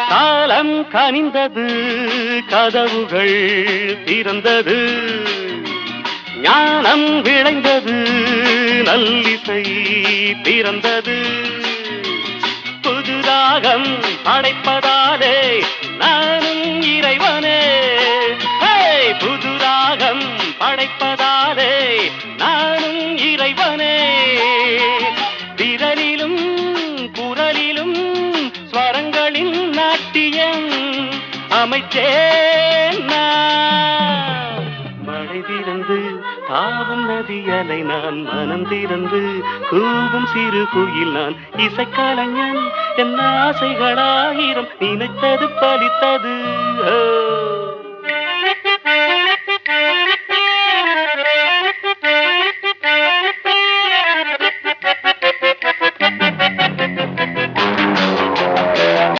காலம் கனிந்தது, கதவுகள் திறந்தது, ஞானம் விளைந்தது, நல்லிசை பிறந்தது. புதுராகம் படைப்பதாலே நானும் இறைவனே, புதுராகம் படைப்பதாலே நானும் இறைவனே. விரலிலும் குரலிலும் ஸ்வரங்களின் நாட்டியம் அமைச்சேன் நான். மழை திறந்து தாவும் நதியலை நான், மனம் திறந்து கூவும் சிறு குயில் நான். இசைக்கலைஞன் என் ஆசைகளாயிரம் நினைத்தது பலித்தது.